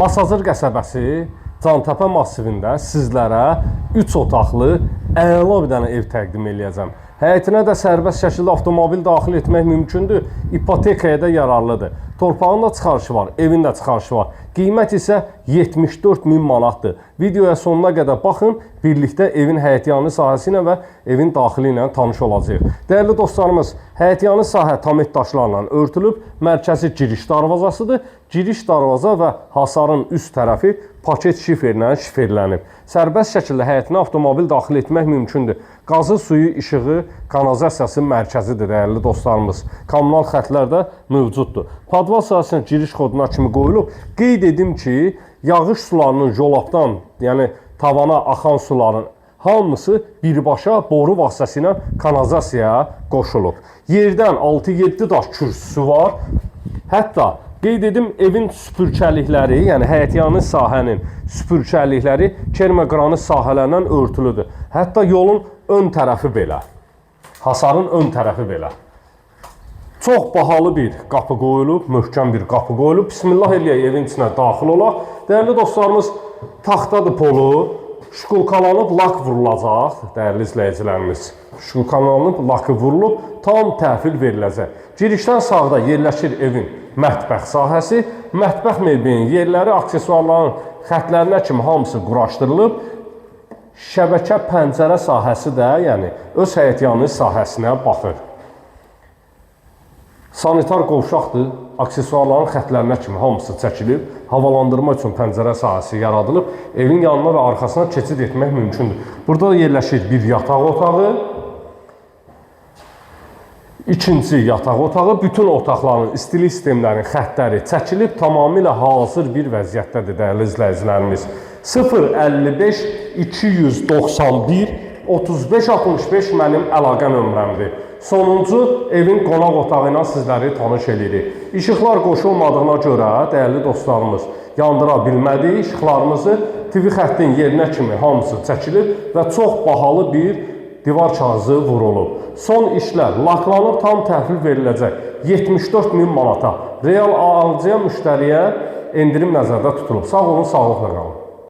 Masazır qəsəbəsi Cantəpə massivində sizlərə 3 otaqlı əla bir dənə ev təqdim eləyəcəm. Həyətinə də sərbəst şəkildə avtomobil daxil etmək mümkündür. İpotekaya da yararlıdır. Torpağın da çıxarışı var, evin də çıxarışı var. Qiymət isə 74.000 manatdır. Videoya sonuna qədər baxın, birlikdə evin həyətyanı sahəsi ilə və evin daxili ilə tanış olacağıq. Dəyərli dostlarımız, həyətyanı sahə tamit daşlarla örtülüb, mərkəzi giriş darvazasıdır. Giriş darvaza və hasarın üst tərəfi paket şiferlə şiferlənib. Sərbəst şəkildə həyətinə avtomobil daxil etmək mümkündür. Qazı, suyu, işığı, kanalizasiyası mərkəzidir, dəyərli dostlarımız. Kommunal xətlər də mövcuddur. Padval sahəsinə giriş koduna kimi qoyulub. Qeyd edim ki, yağış sularının jolabdan, yəni tavana axan suların hamısı birbaşa boru vasitəsilə kanalizasiyaya qoşulub. Yerdən 6-7 daş kürsüsü var. Hətta qeyd edim, evin süpürçəlikləri, yəni həyətyanı sahənin süpürçəlikləri kermogranit sahələrlə örtülüdür. Hətta yolun ön tərəfi belə, hasarın ön tərəfi belə. Çox bahalı bir qapı qoyulub, möhkəm bir qapı qoyulub. Bismillah eləyək, evin içinə daxil olaq. Dəyərli dostlarımız, taxtadır polu, şkulkalanıb lak vurulacaq, dəyərli izləyicilərimiz. Şkulkalanıb lakı vurulub, tam təhvil veriləcək. Girişdən sağda yerləşir evin mətbəx sahəsi. Mətbəx mebelinin yerləri, aksesuarların xətlərinə kimi hamısı quraşdırılıb. Şəbəkə pəncərə sahəsi də, yəni öz həyətyanı sahəsinə baxır. Sanitar qovşaqdır, aksesuarların xətlərinə kimi hamısı çəkilib, havalandırma üçün pəncərə sahəsi yaradılıb, evin yanına və arxasına keçid etmək mümkündür. Burada da yerləşir bir yataq otağı, ikinci yataq otağı, bütün otaqların istilik sistemlərinin xətləri çəkilib, tamamilə hazır bir vəziyyətdədir, dəyərli izləyicilərimiz. 055 291 3565 mənim əlaqə nömrəmdir. Sonuncu evin qonaq otağı ilə sizləri tanış edirik. İşıqlar qoşulmadığına görə, dəyərli dostlarımız, yandıra bilmədik işıqlarımızı. TV xəttin yerinə kimi hamısı çəkilib və çox bahalı bir divar kağızı vurulub. Son işlər laklanıb, tam təhvil veriləcək 74.000 manata. Real alıcıya, müştəriyə endirim nəzərdə tutulub. Sağ olun, sağlıqla qalın.